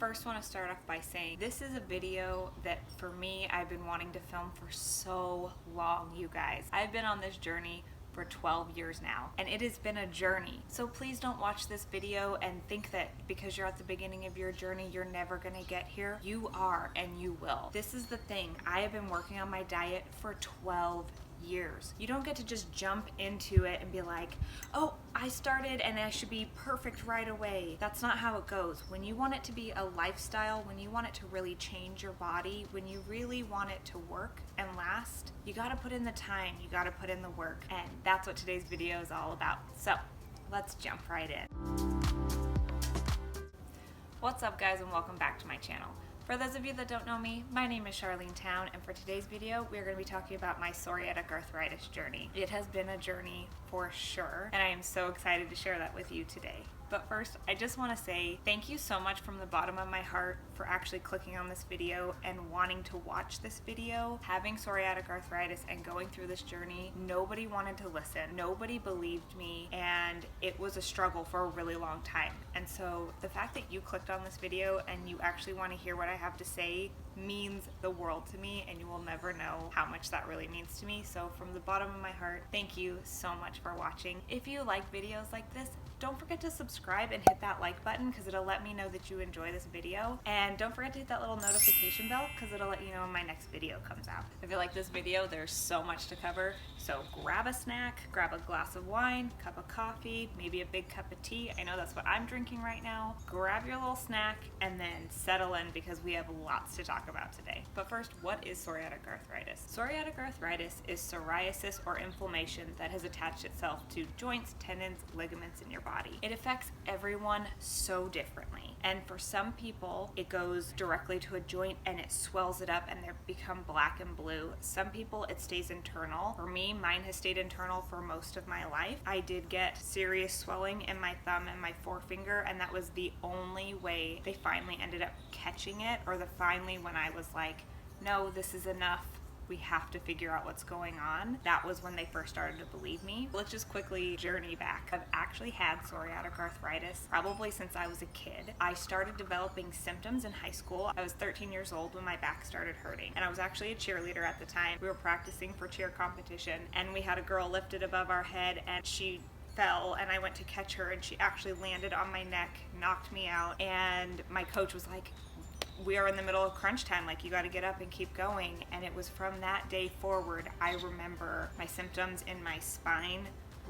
first want to start off by saying this is a video that for me I've been wanting to film for so long, you guys. I've been on this journey for 12 years now, and it has been a journey. So please don't watch this video and think that because you're at the beginning of your journey you're never gonna get here. You are, and you will. This is the thing. I have been working on my diet for 12 years. You don't get to just jump into it and be like, oh, I started and I should be perfect right away. That's not how it goes. When you want it to be a lifestyle, when you want it to really change your body, when you really want it to work and last, you gotta put in the time, you gotta put in the work, and that's what today's video is all about. So let's jump right in. What's up, guys, and welcome back to my channel. For those of you that don't know me, my name is Charlene, and for today's video, we're going to be talking about my psoriatic arthritis journey. It has been a journey for sure, and I am so excited to share that with you today. But first, I just want to say thank you so much from the bottom of my heart for actually clicking on this video and wanting to watch this video. Having psoriatic arthritis and going through this journey, nobody wanted to listen. Nobody believed me, and it was a struggle for a really long time. And so the fact that you clicked on this video and you actually want to hear what I have to say means the world to me, and you will never know how much that really means to me. So from the bottom of my heart, thank you so much for watching. If you like videos like this, don't forget to subscribe and hit that like button because it'll let me know that you enjoy this video. And don't forget to hit that little notification bell because it'll let you know when my next video comes out. If you like this video, there's so much to cover. So grab a snack, grab a glass of wine, cup of coffee, maybe a big cup of tea. I know that's what I'm drinking right now. Grab your little snack and then settle in because we have lots to talk about today. But first, what is psoriatic arthritis? Psoriatic arthritis is psoriasis or inflammation that has attached itself to joints, tendons, ligaments in your body. It affects everyone so differently, and for some people it goes directly to a joint and it swells it up and they become black and blue. Some people it stays internal. For me, mine has stayed internal for most of my life. I did get serious swelling in my thumb and my forefinger, and that was the only way they finally ended up catching it, or finally when I was like, no, this is enough, we have to figure out what's going on. That was when they first started to believe me. Let's just quickly journey back. I've actually had psoriatic arthritis probably since I was a kid. I started developing symptoms in high school. I was 13 years old when my back started hurting, and I was actually a cheerleader at the time. We were practicing for cheer competition, and we had a girl lifted above our head, and she fell, and I went to catch her, and she actually landed on my neck, knocked me out, and my coach was like, we are in the middle of crunch time, like you got to get up and keep going. And it was from that day forward I remember my symptoms in my spine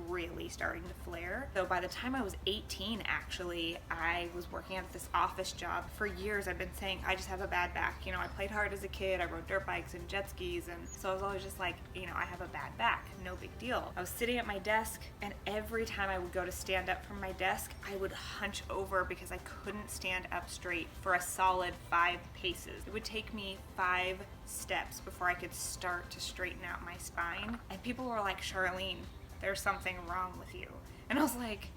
really starting to flare. So by the time I was 18, actually, I was working at this office job. For years I've been saying I just have a bad back. You know, I played hard as a kid, I rode dirt bikes and jet skis, and so I was always just like, you know, I have a bad back, no big deal. I was sitting at my desk, and every time I would go to stand up from my desk, I would hunch over because I couldn't stand up straight for a solid 5 paces. It would take me 5 steps before I could start to straighten out my spine, and people were like, Charlene, there's something wrong with you. And I was like,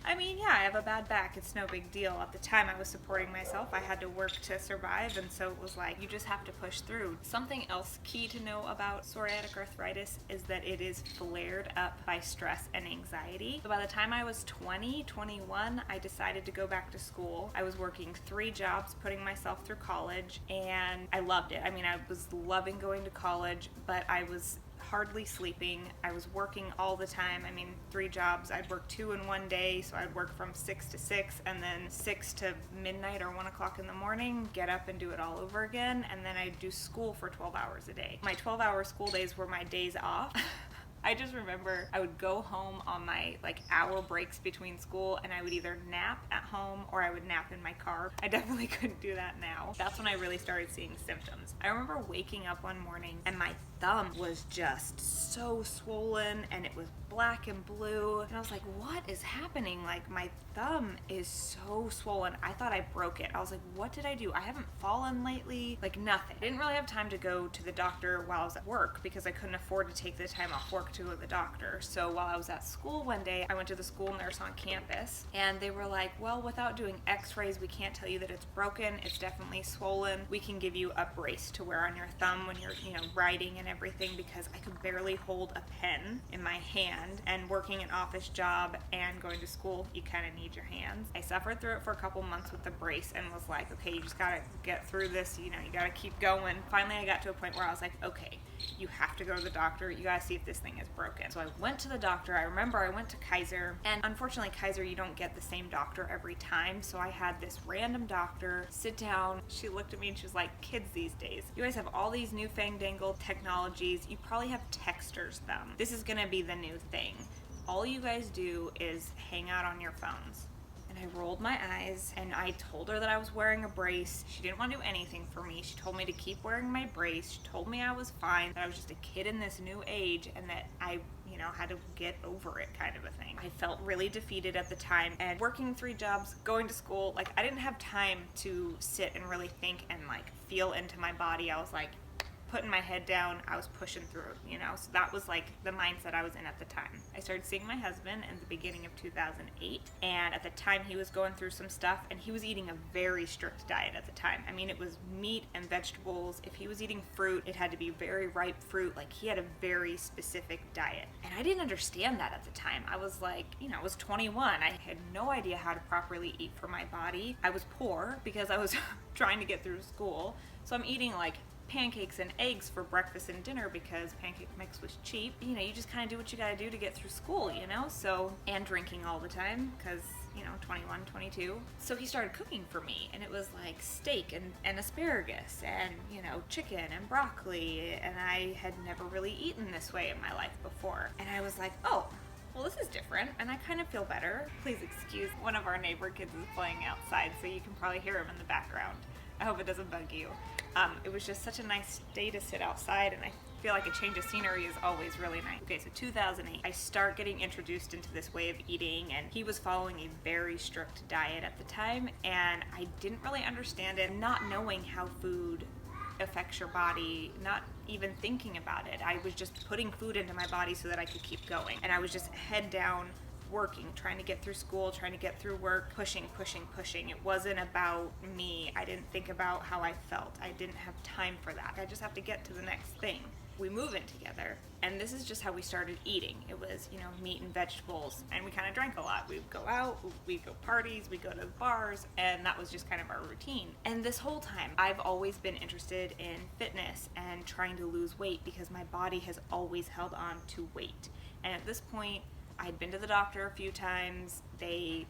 I mean, yeah, I have a bad back, it's no big deal. At the time I was supporting myself, I had to work to survive, and so it was like, you just have to push through. Something else key to know about psoriatic arthritis is that it is flared up by stress and anxiety. So by the time I was 21, I decided to go back to school. I was working 3 jobs, putting myself through college, and I loved it. I mean, I was loving going to college, but I was hardly sleeping. I was working all the time. I mean, 3 jobs. I'd work 2 in one day, so I'd work from 6 to 6 and then 6 to midnight or 1 o'clock in the morning, get up and do it all over again, and then I'd do school for 12 hours a day. My 12-hour school days were my days off. I just remember I would go home on my hour breaks between school, and I would either nap at home or I would nap in my car. I definitely couldn't do that now. That's when I really started seeing symptoms. I remember waking up one morning and my thumb was just so swollen and it was black and blue, and I was like, what is happening? Like, my thumb is so swollen. I thought I broke it. I was like, what did I do? I haven't fallen lately. Like, nothing. I didn't really have time to go to the doctor while I was at work because I couldn't afford to take the time off work to go to the doctor. So while I was at school one day, I went to the school nurse on campus, and they were like, well, without doing x-rays, we can't tell you that it's broken. It's definitely swollen. We can give you a brace to wear on your thumb when you're, writing and everything, because I could barely hold a pen in my hand and working an office job and going to school, you kind of need your hands. I suffered through it for a couple months with the brace and was like, okay, you just gotta get through this, you gotta keep going. Finally, I got to a point where I was like, okay, you have to go to the doctor. You gotta see if this thing is broken. So I went to the doctor. I remember I went to Kaiser, and unfortunately Kaiser, you don't get the same doctor every time. So I had this random doctor sit down. She looked at me and she was like, kids these days, you guys have all these new fandangled technologies. You probably have texters them. This is gonna be the new thing. All you guys do is hang out on your phones. And I rolled my eyes and I told her that I was wearing a brace. She didn't want to do anything for me. She told me to keep wearing my brace. She told me I was fine, that I was just a kid in this new age, and that I had to get over it, kind of a thing. I felt really defeated at the time, and working 3 jobs, going to school, like I didn't have time to sit and really think and like feel into my body. I was like putting my head down, I was pushing through, so that was like the mindset I was in at the time. I started seeing my husband in the beginning of 2008, and at the time he was going through some stuff, and he was eating a very strict diet at the time. I mean, it was meat and vegetables. If he was eating fruit, it had to be very ripe fruit. Like, he had a very specific diet, and I didn't understand that at the time. I was like, I was 21. I had no idea how to properly eat for my body. I was poor because I was trying to get through school, so I'm eating like pancakes and eggs for breakfast and dinner because pancake mix was cheap. You just kind of do what you gotta do to get through school, so, and drinking all the time because 21, 22. So he started cooking for me, and it was like steak and asparagus and chicken and broccoli, and I had never really eaten this way in my life before, and I was like, oh, well, this is different, and I kind of feel better. Please excuse, one of our neighbor kids is playing outside, so you can probably hear him in the background. I hope it doesn't bug you. It was just such a nice day to sit outside, and I feel like a change of scenery is always really nice. Okay, so 2008, I start getting introduced into this way of eating, and he was following a very strict diet at the time, and I didn't really understand it, not knowing how food affects your body, not even thinking about it. I was just putting food into my body so that I could keep going, and I was just head down, working, trying to get through school, trying to get through work, pushing. It wasn't about me. I didn't think about how I felt. I didn't have time for that. I just have to get to the next thing. We move in together, and this is just how we started eating. It was, meat and vegetables, and we kind of drank a lot. We'd go out, we'd go parties, we'd go to bars, and that was just kind of our routine. And this whole time, I've always been interested in fitness and trying to lose weight because my body has always held on to weight. And at this point, I'd been to the doctor a few times. They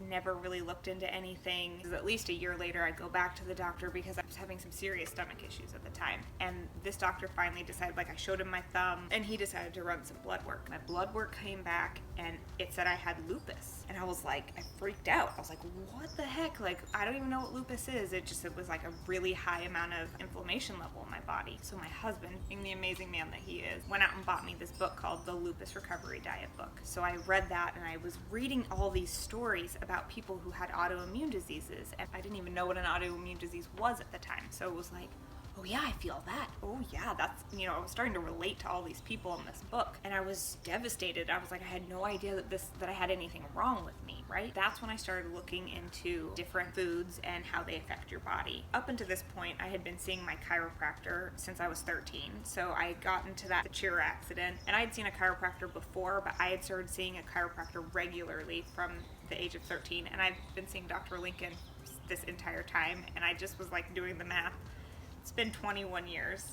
never really looked into anything. At least a year later, I go back to the doctor because I was having some serious stomach issues at the time. And this doctor finally decided, I showed him my thumb, and he decided to run some blood work. My blood work came back, and it said I had lupus. And I was like, I freaked out. I was like, what the heck? I don't even know what lupus is. It was like a really high amount of inflammation level in my body. So my husband, being the amazing man that he is, went out and bought me this book called The Lupus Recovery Diet book. So I read that, and I was reading all these stories about people who had autoimmune diseases, and I didn't even know what an autoimmune disease was at the time. So it was like, oh yeah, I feel that. Oh yeah, that's, I was starting to relate to all these people in this book, and I was devastated. I was like, I had no idea that I had anything wrong with me, right? That's when I started looking into different foods and how they affect your body. Up until this point, I had been seeing my chiropractor since I was 13. So I got into the chair accident, and I had seen a chiropractor before, but I had started seeing a chiropractor regularly from the age of 13, and I've been seeing Dr. Lincoln this entire time, and I just was doing the math. It's been 21 years.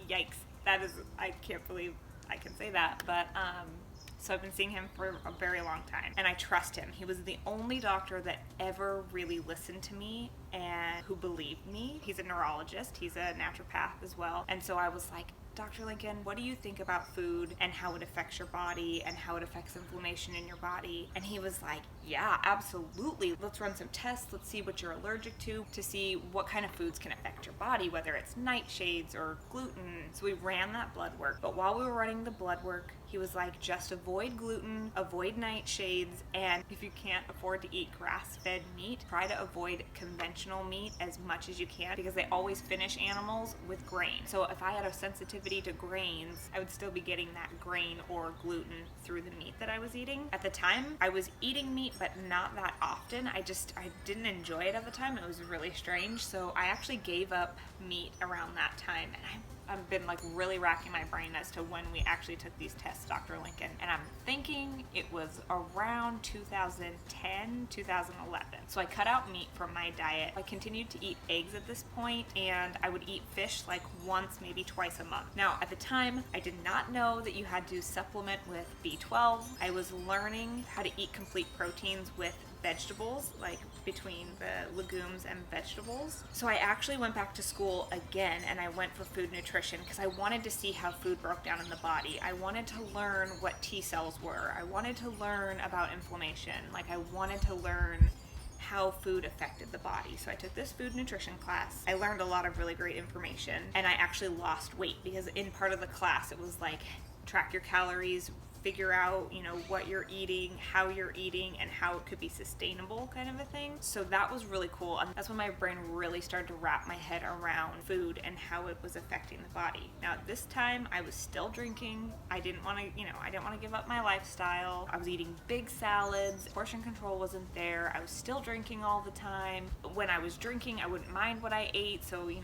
Yikes. I can't believe I can say that, but so I've been seeing him for a very long time, and I trust him. He was the only doctor that ever really listened to me and who believed me. He's a neurologist, he's a naturopath as well, and so I was like, Dr. Lincoln, what do you think about food and how it affects your body and how it affects inflammation in your body? And he was like, yeah, absolutely. Let's run some tests. Let's see what you're allergic to see what kind of foods can affect your body, whether it's nightshades or gluten. So we ran that blood work. But while we were running the blood work, he was like, just avoid gluten, avoid nightshades, and if you can't afford to eat grass-fed meat, try to avoid conventional meat as much as you can, because they always finish animals with grain. So if I had a sensitivity to grains, I would still be getting that grain or gluten through the meat that I was eating. At the time, I was eating meat, but not that often. I didn't enjoy it at the time. It was really strange. So I actually gave up meat around that time, and I I've been like really racking my brain as to when we actually took these tests, Dr. Lincoln, and I'm thinking it was around 2010, 2011. So I cut out meat from my diet. I continued to eat eggs at this point, and I would eat fish like once, maybe twice a month. Now, at the time, I did not know that you had to supplement with B12. I was learning how to eat complete proteins with vegetables, like between the legumes and vegetables. So I actually went back to school again, and I went for food nutrition because I wanted to see how food broke down in the body. I wanted to learn what T cells were. I wanted to learn about inflammation. Like, I wanted to learn how food affected the body. So I took this food nutrition class. I learned a lot of really great information, and I actually lost weight because in part of the class it was like track your calories, figure out, what you're eating, how you're eating, and how it could be sustainable, kind of a thing. So that was really cool. And that's when my brain really started to wrap my head around food and how it was affecting the body. Now, at this time, I was still drinking. I didn't want to give up my lifestyle. I was eating big salads. Portion control wasn't there. I was still drinking all the time. When I was drinking, I wouldn't mind what I ate. So, you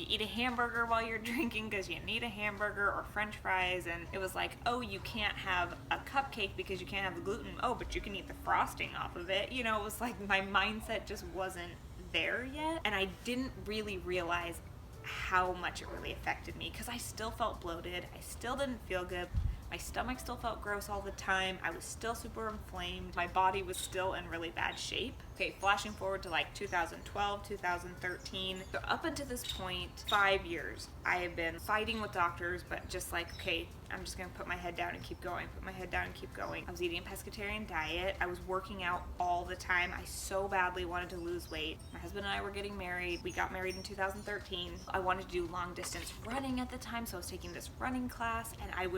eat a hamburger while you're drinking because you need a hamburger, or french fries, and it was like, oh, you can't have a cupcake because you can't have the gluten. Oh, but you can eat the frosting off of it. It was like my mindset just wasn't there yet, and I didn't really realize how much it really affected me because I still felt bloated. I still didn't feel good. My stomach still felt gross all the time. I was still super inflamed. My body was still in really bad shape. Okay, flashing forward to like 2012, 2013. So up until this point, 5 years, I have been fighting with doctors, but just like, okay, I'm just gonna put my head down and keep going, put my head down and keep going. I was eating a pescatarian diet. I was working out all the time. I so badly wanted to lose weight. My husband and I were getting married. We got married in 2013. I wanted to do long distance running at the time, so I was taking this running class, and I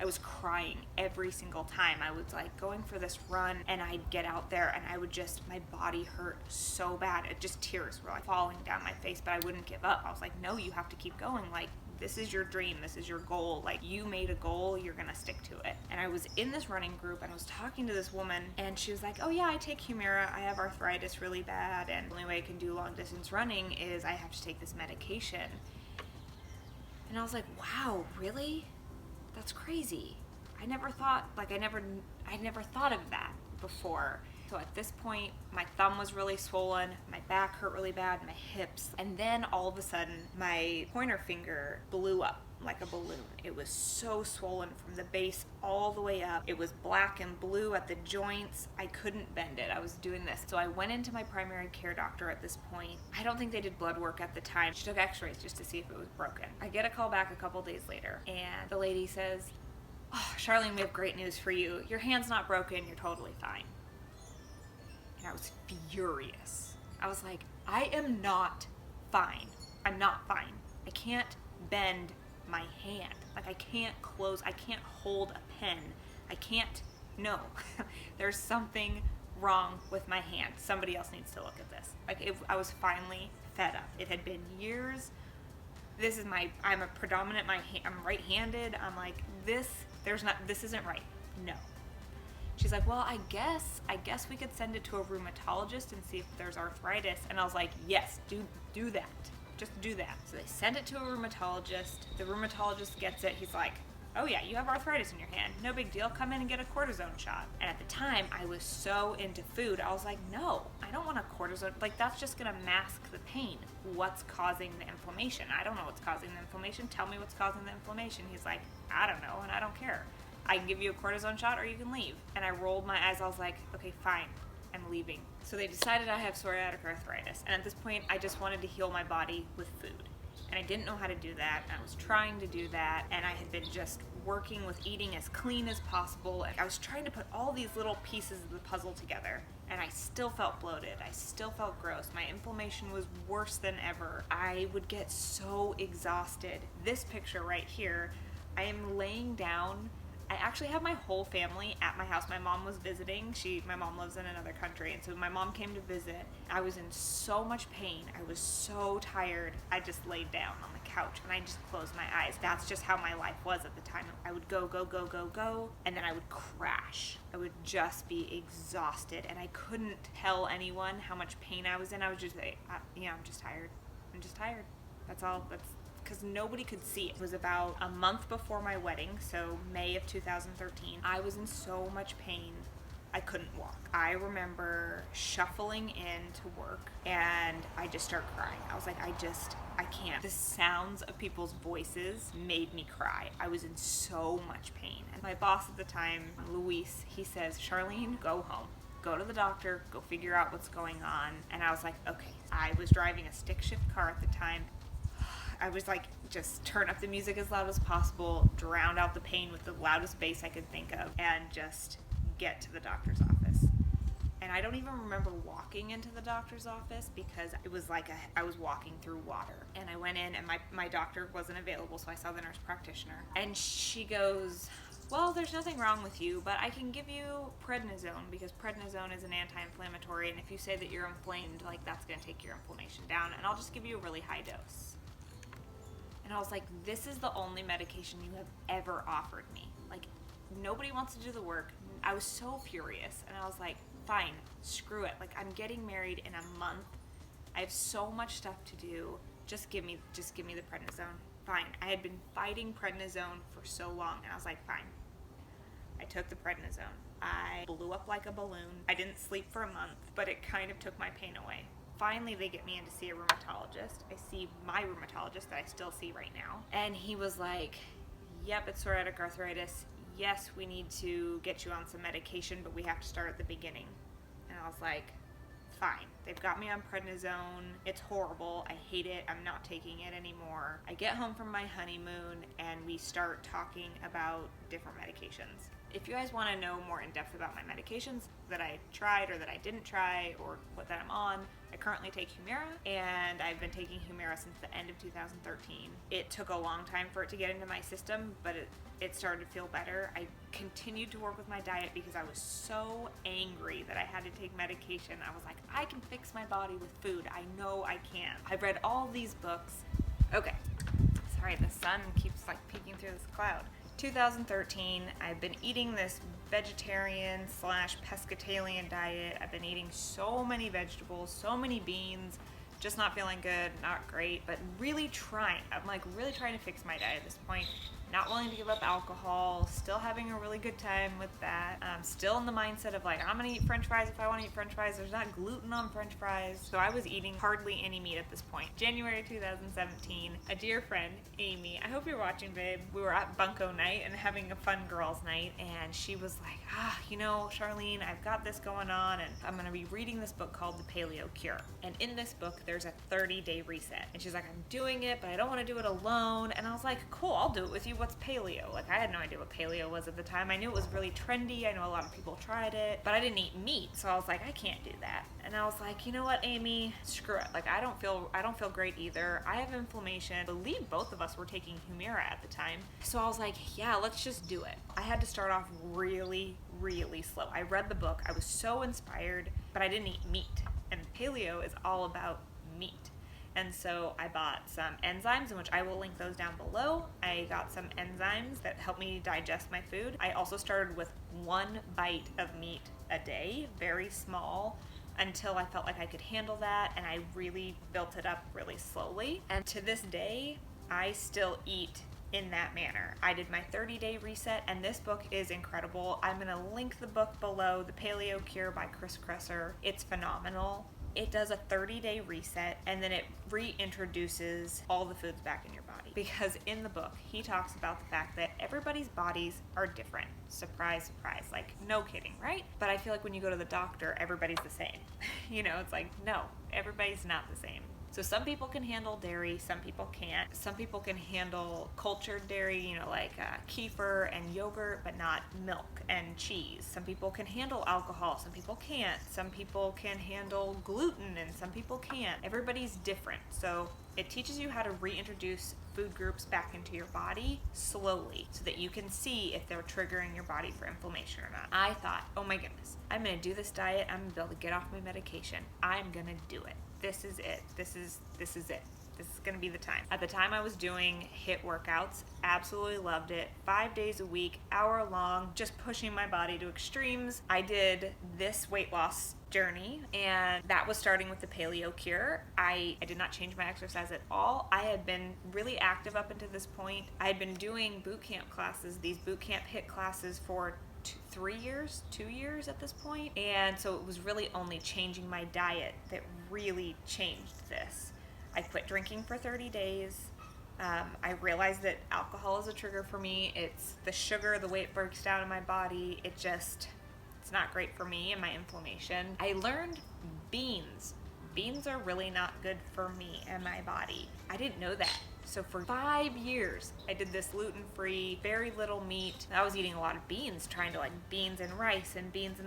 was crying every single time. I was like going for this run, and I'd get out there and my body hurt so bad. Tears were like falling down my face, but I wouldn't give up. I was like, no, you have to keep going. Like, this is your dream. This is your goal. Like, you made a goal, you're gonna stick to it. And I was in this running group, and I was talking to this woman, and she was like, oh yeah, I take Humira. I have arthritis really bad, and the only way I can do long distance running is I have to take this medication. And I was like, wow, really? That's crazy. I never thought of that before. So at this point, my thumb was really swollen, my back hurt really bad, my hips, and then all of a sudden, my pointer finger blew up like a balloon. It was so swollen from the base all the way up. It was black and blue at the joints. I couldn't bend it. I was doing this. So I went into my primary care doctor at this point. I don't think they did blood work at the time. She took x-rays just to see if it was broken. I get a call back a couple days later, and the lady says, oh, Charlene, we have great news for you. Your hand's not broken. You're totally fine. And I was furious. I was like, I am not fine. I'm not fine. I can't bend my hand. Like, I can't hold a pen. No. There's something wrong with my hand. Somebody else needs to look at this. I was finally fed up. It had been years. I'm right-handed. I'm like, this isn't right. No. She's like, well, I guess we could send it to a rheumatologist and see if there's arthritis. And I was like, yes, do that. Just do that. So they send it to a rheumatologist. The rheumatologist gets it. He's like, oh yeah, you have arthritis in your hand. No big deal. Come in and get a cortisone shot. And at the time, I was so into food. I was like, no, I don't want a cortisone. Like, that's just going to mask the pain. What's causing the inflammation? I don't know what's causing the inflammation. Tell me what's causing the inflammation. He's like, I don't know, and I don't care. I can give you a cortisone shot or you can leave. And I rolled my eyes. I was like, okay, fine. I'm leaving. So they decided I have psoriatic arthritis. And at this point, I just wanted to heal my body with food. And I didn't know how to do that. I was trying to do that. And I had been just working with eating as clean as possible. And I was trying to put all these little pieces of the puzzle together. And I still felt bloated. I still felt gross. My inflammation was worse than ever. I would get so exhausted. This picture right here, I am laying down. I actually have my whole family at my house. My mom was visiting. My mom lives in another country, and so my mom came to visit. I was in so much pain. I was so tired. I just laid down on the couch, and I just closed my eyes. That's just how my life was at the time. I would go, and then I would crash. I would just be exhausted, and I couldn't tell anyone how much pain I was in. I was just like, I'm just tired. I'm just tired. That's all. That's because nobody could see it. It was about a month before my wedding, so May of 2013. I was in so much pain. I couldn't walk. I remember shuffling in to work and I just started crying. I was like, I can't. The sounds of people's voices made me cry. I was in so much pain. And my boss at the time, Luis, he says, Charlene, go home. Go to the doctor, go figure out what's going on. And I was like, okay. I was driving a stick shift car at the time. I was like, just turn up the music as loud as possible, drown out the pain with the loudest bass I could think of, and just get to the doctor's office. And I don't even remember walking into the doctor's office because it was like I was walking through water. And I went in and my doctor wasn't available, so I saw the nurse practitioner. And she goes, well, there's nothing wrong with you, but I can give you prednisone because prednisone is an anti-inflammatory, and if you say that you're inflamed, like that's going to take your inflammation down, and I'll just give you a really high dose. And I was like, this is the only medication you have ever offered me. Like, nobody wants to do the work. I was so furious, and I was like, fine, screw it. Like, I'm getting married in a month. I have so much stuff to do. Just give me the prednisone. Fine. I had been fighting prednisone for so long, and I was like, fine. I took the prednisone. I blew up like a balloon. I didn't sleep for a month, but it kind of took my pain away. Finally, they get me in to see a rheumatologist. I see my rheumatologist that I still see right now. And he was like, yep, it's psoriatic arthritis. Yes, we need to get you on some medication, but we have to start at the beginning. And I was like, fine. They've got me on prednisone. It's horrible. I hate it. I'm not taking it anymore. I get home from my honeymoon and we start talking about different medications. If you guys want to know more in depth about my medications that I tried or that I didn't try or what that I'm on, I currently take Humira, and I've been taking Humira since the end of 2013. It took a long time for it to get into my system, but it started to feel better. I continued to work with my diet because I was so angry that I had to take medication. I was like, I can fix my body with food. I know I can. I've read all these books. Okay, sorry, the sun keeps like peeking through this cloud. 2013, I've been eating this vegetarian / pescatarian diet. I've been eating so many vegetables, so many beans, just not feeling good, not great, but really trying. I'm like really trying to fix my diet at this point. Not willing to give up alcohol, still having a really good time with that. Still in the mindset of like, I'm gonna eat french fries if I wanna eat french fries. There's not gluten on french fries. So I was eating hardly any meat at this point. January 2017, a dear friend, Amy, I hope you're watching, babe. We were at Bunko night and having a fun girls night, and she was like, Charlene, I've got this going on, and I'm gonna be reading this book called The Paleo Cure. And in this book, there's a 30-day reset. And she's like, I'm doing it, but I don't wanna do it alone. And I was like, cool, I'll do it with you. What's paleo? Like, I had no idea what paleo was at the time. I knew it was really trendy. I know a lot of people tried it, but I didn't eat meat, so I was like, I can't do that. And I was like, you know what, Amy, screw it. Like, I don't feel great either. I have inflammation. I believe both of us were taking Humira at the time. So I was like, yeah, let's just do it. I had to start off really, really slow. I read the book. I was so inspired, but I didn't eat meat. And paleo is all about meat. And so I bought some enzymes, in which I will link those down below. I got some enzymes that help me digest my food. I also started with 1 bite of meat a day, very small, until I felt like I could handle that, and I really built it up really slowly. And to this day, I still eat in that manner. I did my 30-day reset, and this book is incredible. I'm gonna link the book below, The Paleo Cure by Kresser. It's phenomenal. It does a 30-day reset, and then it reintroduces all the foods back in your body. Because in the book, he talks about the fact that everybody's bodies are different. Surprise, surprise. Like, no kidding, right? But I feel like when you go to the doctor, everybody's the same. It's like, no, everybody's not the same. So some people can handle dairy, some people can't. Some people can handle cultured dairy, like kefir and yogurt, but not milk and cheese. Some people can handle alcohol, some people can't. Some people can handle gluten and some people can't. Everybody's different. So it teaches you how to reintroduce food groups back into your body slowly so that you can see if they're triggering your body for inflammation or not. I thought, oh my goodness, I'm gonna do this diet. I'm gonna be able to get off my medication. I'm gonna do it. This is it. This is it. This is gonna be the time. At the time I was doing HIIT workouts, absolutely loved it. 5 days a week, hour long, just pushing my body to extremes. I did this weight loss journey, and that was starting with the Paleo Cure. I did not change my exercise at all. I had been really active up until this point. I had been doing boot camp classes, these boot camp HIIT classes for 2 years at this point. And so it was really only changing my diet that really changed this. I quit drinking for 30 days. I realized that alcohol is a trigger for me. It's the sugar, the way it breaks down in my body. It's not great for me and my inflammation. I learned beans are really not good for me and my body. I didn't know that. So for 5 years, I did this gluten-free, very little meat. I was eating a lot of beans, trying to beans and rice and beans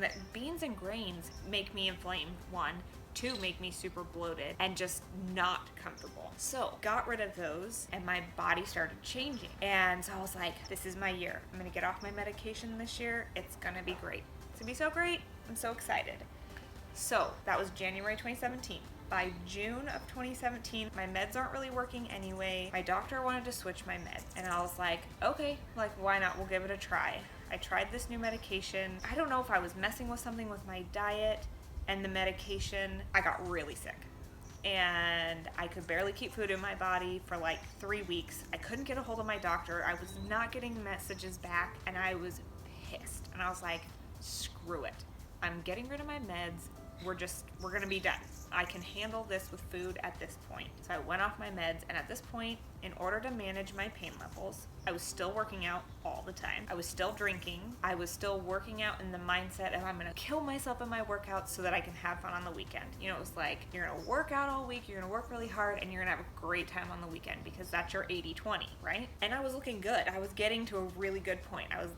and grains make me inflamed, 1. 2, make me super bloated and just not comfortable. So got rid of those and my body started changing. And so I was like, this is my year. I'm gonna get off my medication this year. It's gonna be great. It's gonna be so great. I'm so excited. So that was January 2017. By June of 2017, my meds aren't really working anyway. My doctor wanted to switch my meds. And I was like, okay, why not? We'll give it a try. I tried this new medication. I don't know if I was messing with something with my diet and the medication. I got really sick. And I could barely keep food in my body for 3 weeks. I couldn't get a hold of my doctor. I was not getting messages back, and I was pissed. And I was like, screw it. I'm getting rid of my meds. We're gonna be done. I can handle this with food at this point. So I went off my meds, and at this point, in order to manage my pain levels, I was still working out all the time. I was still drinking. I was still working out in the mindset of I'm gonna kill myself in my workouts so that I can have fun on the weekend. It was like, you're gonna work out all week, you're gonna work really hard, and you're gonna have a great time on the weekend because that's your 80-20, right? And I was looking good. I was getting to a really good point. I was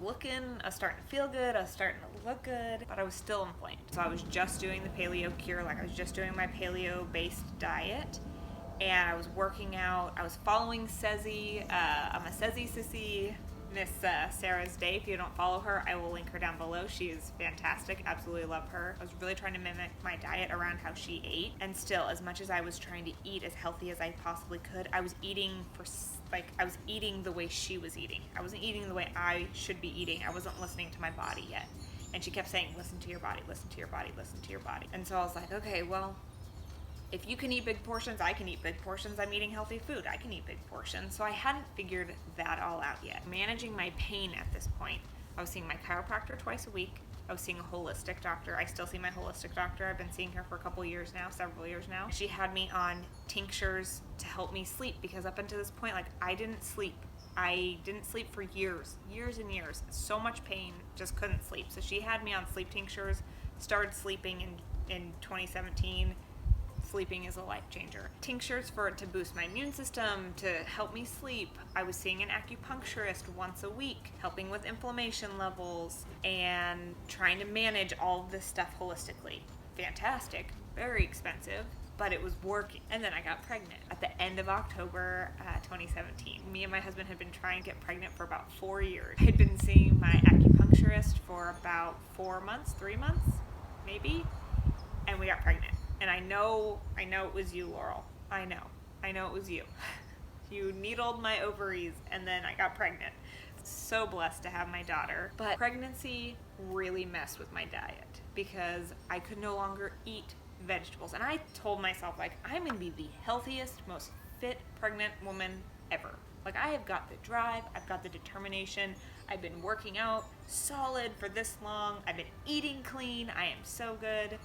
starting to feel good, I was starting to look good, but I was still inflamed. So I was just doing the Paleo Cure, I was just doing my paleo-based diet. And I was working out. I was following Sezzy. I'm a Sezzy sissy. Miss Sarah's Day. If you don't follow her, I will link her down below. She is fantastic. Absolutely love her. I was really trying to mimic my diet around how she ate. And still, as much as I was trying to eat as healthy as I possibly could, I was eating I was eating the way she was eating. I wasn't eating the way I should be eating. I wasn't listening to my body yet. And she kept saying, listen to your body, listen to your body, listen to your body. And so I was like, okay, well, if you can eat big portions, I can eat big portions. I'm eating healthy food. I can eat big portions. So I hadn't figured that all out yet. Managing my pain at this point, I was seeing my chiropractor twice a week. I was seeing a holistic doctor. I still see my holistic doctor. I've been seeing her for several years now. She had me on tinctures to help me sleep because up until this point, I didn't sleep. I didn't sleep for years and years. So much pain, just couldn't sleep. So she had me on sleep tinctures, started sleeping in 2017. Sleeping is a life changer. Tinctures to boost my immune system, to help me sleep. I was seeing an acupuncturist once a week, helping with inflammation levels and trying to manage all of this stuff holistically. Fantastic, very expensive, but it was working. And then I got pregnant at the end of October 2017. Me and my husband had been trying to get pregnant for about 4 years. I had been seeing my acupuncturist for about 3 months, maybe, and we got pregnant. And I know it was you, Laurel. I know it was you. You needled my ovaries and then I got pregnant. So blessed to have my daughter. But pregnancy really messed with my diet because I could no longer eat vegetables. And I told myself, I'm gonna be the healthiest, most fit pregnant woman ever. I have got the drive, I've got the determination, I've been working out solid for this long, I've been eating clean, I am so good.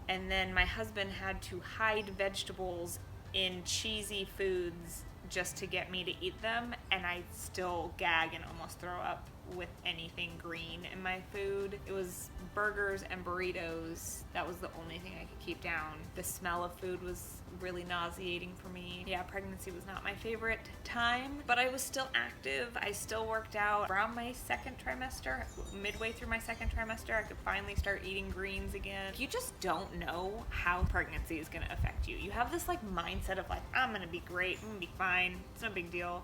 And then my husband had to hide vegetables in cheesy foods just to get me to eat them, and I still gag and almost throw up with anything green in my food. It was burgers and burritos. That was the only thing I could keep down. The smell of food was really nauseating for me. Yeah, pregnancy was not my favorite time, but I was still active. I still worked out. Around my second trimester, midway through my second trimester, I could finally start eating greens again. You just don't know how pregnancy is gonna affect you. You have this mindset of I'm gonna be great, I'm gonna be fine, it's no big deal.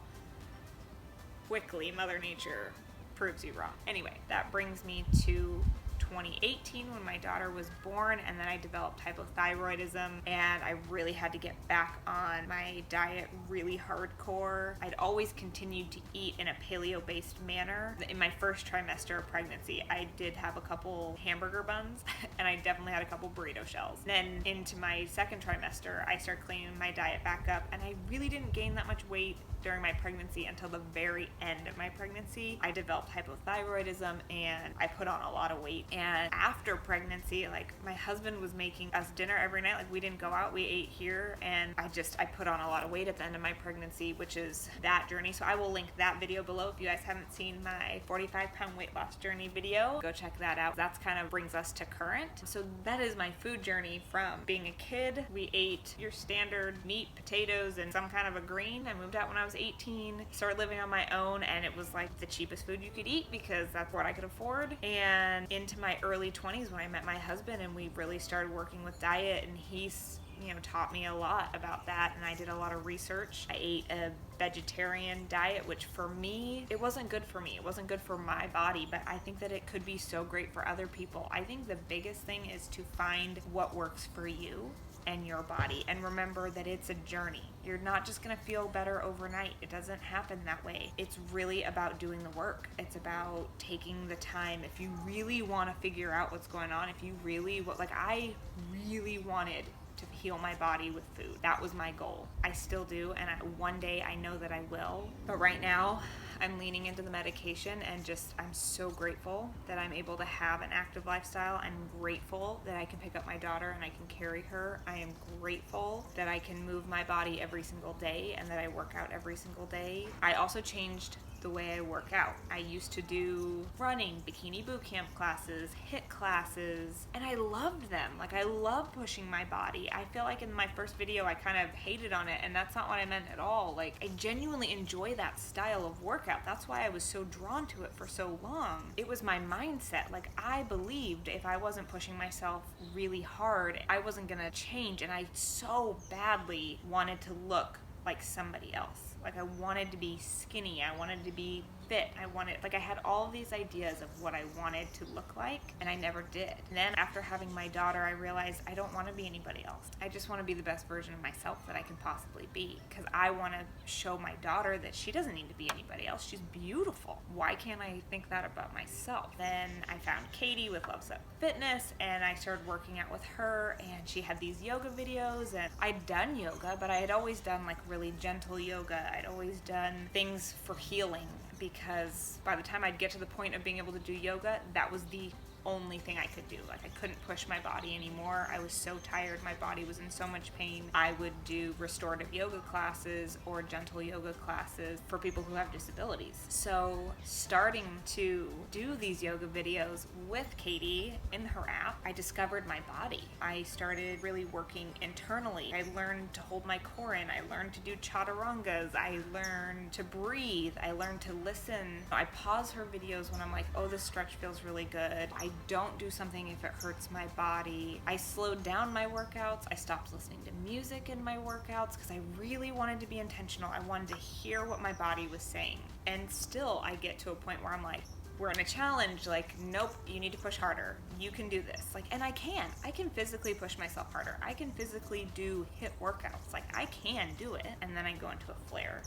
Quickly, Mother Nature proves you wrong. Anyway, that brings me to 2018 when my daughter was born, and then I developed hypothyroidism, and I really had to get back on my diet really hardcore. I'd always continued to eat in a paleo-based manner. In my first trimester of pregnancy, I did have a couple hamburger buns, and I definitely had a couple burrito shells. Then into my second trimester, I started cleaning my diet back up, and I really didn't gain that much weight during my pregnancy until the very end of my pregnancy. I developed hypothyroidism and I put on a lot of weight. And after pregnancy, like, my husband was making us dinner every night. Like, we didn't go out, we ate here, and I put on a lot of weight at the end of my pregnancy, which is that journey. So I will link that video below. If you guys haven't seen my 45-pound weight loss journey video, go check that out. That's kind of brings us to current. So that is my food journey from being a kid. We ate your standard meat, potatoes, and some kind of a green. I moved out when I was 18, started living on my own, and it was like the cheapest food you could eat because that's what I could afford. And into my early 20s when I met my husband and we really started working with diet, and he's taught me a lot about that, and I did a lot of research. I ate a vegetarian diet, which for me, it wasn't good for me. It wasn't good for my body, but I think that it could be so great for other people. I think the biggest thing is to find what works for you and your body, and remember that it's a journey. You're not just gonna feel better overnight. It doesn't happen that way. It's really about doing the work. It's about taking the time. If you really want to figure out what's going on, if you really I really wanted to heal my body with food. That was my goal. I still do, and one day I know that I will. But right now, I'm leaning into the medication, and I'm so grateful that I'm able to have an active lifestyle. I'm grateful that I can pick up my daughter and I can carry her. I am grateful that I can move my body every single day and that I work out every single day. I also changed the way I work out. I used to do running, bikini boot camp classes, HIIT classes, and I loved them. Like, I love pushing my body. I feel like in my first video I kind of hated on it, and that's not what I meant at all. Like, I genuinely enjoy that style of workout. That's why I was so drawn to it for so long. It was my mindset. Like, I believed if I wasn't pushing myself really hard, I wasn't gonna change, and I so badly wanted to look like somebody else. Like, I wanted to be skinny, I wanted to be fit, I had all these ideas of what I wanted to look like, and I never did. And then after having my daughter, I realized I don't want to be anybody else. I just want to be the best version of myself that I can possibly be, because I want to show my daughter that she doesn't need to be anybody else. She's beautiful. Why can't I think that about myself? Then I found Katie with Loves Up Fitness, and I started working out with her, and she had these yoga videos, and I'd done yoga, but I had always done like really gentle yoga. I'd always done things for healing, because by the time I'd get to the point of being able to do yoga, that was the only thing I could do. Like, I couldn't push my body anymore. I was so tired. My body was in so much pain. I would do restorative yoga classes or gentle yoga classes for people who have disabilities. So starting to do these yoga videos with Katie in her app, I discovered my body. I started really working internally. I learned to hold my core in. I learned to do chaturangas. I learned to breathe. I learned to listen. I pause her videos when I'm like, oh, this stretch feels really good. I don't do something if it hurts my body. I slowed down my workouts. I stopped listening to music in my workouts because I really wanted to be intentional. I wanted to hear what my body was saying. And still, I get to a point where I'm like, we're in a challenge, like, nope, you need to push harder. You can do this. Like, and I can physically push myself harder. I can physically do HIIT workouts. Like, I can do it. And then I go into a flare.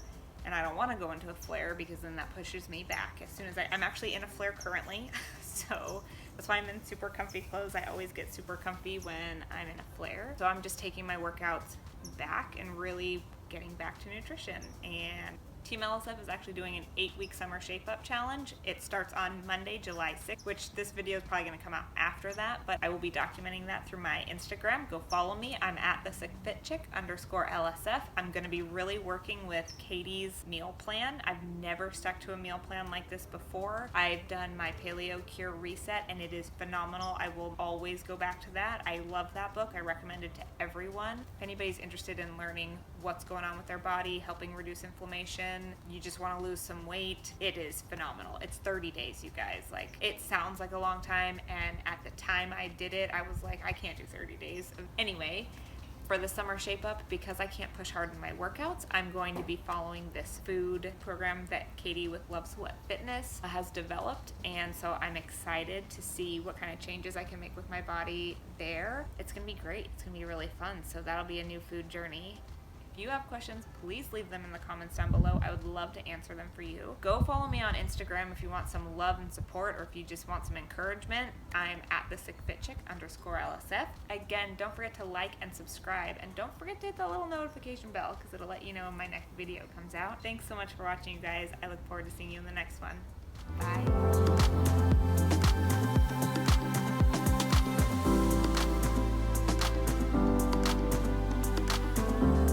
And I don't want to go into a flare because then that pushes me back. As soon as I'm actually in a flare currently, so that's why I'm in super comfy clothes. I always get super comfy when I'm in a flare. So I'm just taking my workouts back and really getting back to nutrition. And Team LSF is actually doing an 8-week summer shape up challenge. It starts on Monday, July 6th, which this video is probably going to come out after that, but I will be documenting that through my Instagram. Go follow me. I'm at thesickfitchick_LSF. I'm going to be really working with Katie's meal plan. I've never stuck to a meal plan like this before. I've done my Paleo Cure reset, and it is phenomenal. I will always go back to that. I love that book. I recommend it to everyone. If anybody's interested in learning what's going on with their body, helping reduce inflammation, you just want to lose some weight, it is phenomenal. It's 30 days, you guys. Like, it sounds like a long time, and at the time I did it, I was like, I can't do 30 days. Anyway, For the summer shape up, because I can't push hard in my workouts, I'm going to be following this food program that Katie with Love Sweat Fitness has developed, and so I'm excited to see what kind of changes I can make with my body there. It's gonna be great. It's gonna be really fun. So that'll be a new food journey. If you have questions, please leave them in the comments down below. I would love to answer them for you. Go follow me on Instagram if you want some love and support, or if you just want some encouragement. I'm at @thesickfitchick_LSF. Again, don't forget to like and subscribe, and don't forget to hit the little notification bell because it'll let you know when my next video comes out. Thanks so much for watching, you guys. I look forward to seeing you in the next one. Bye.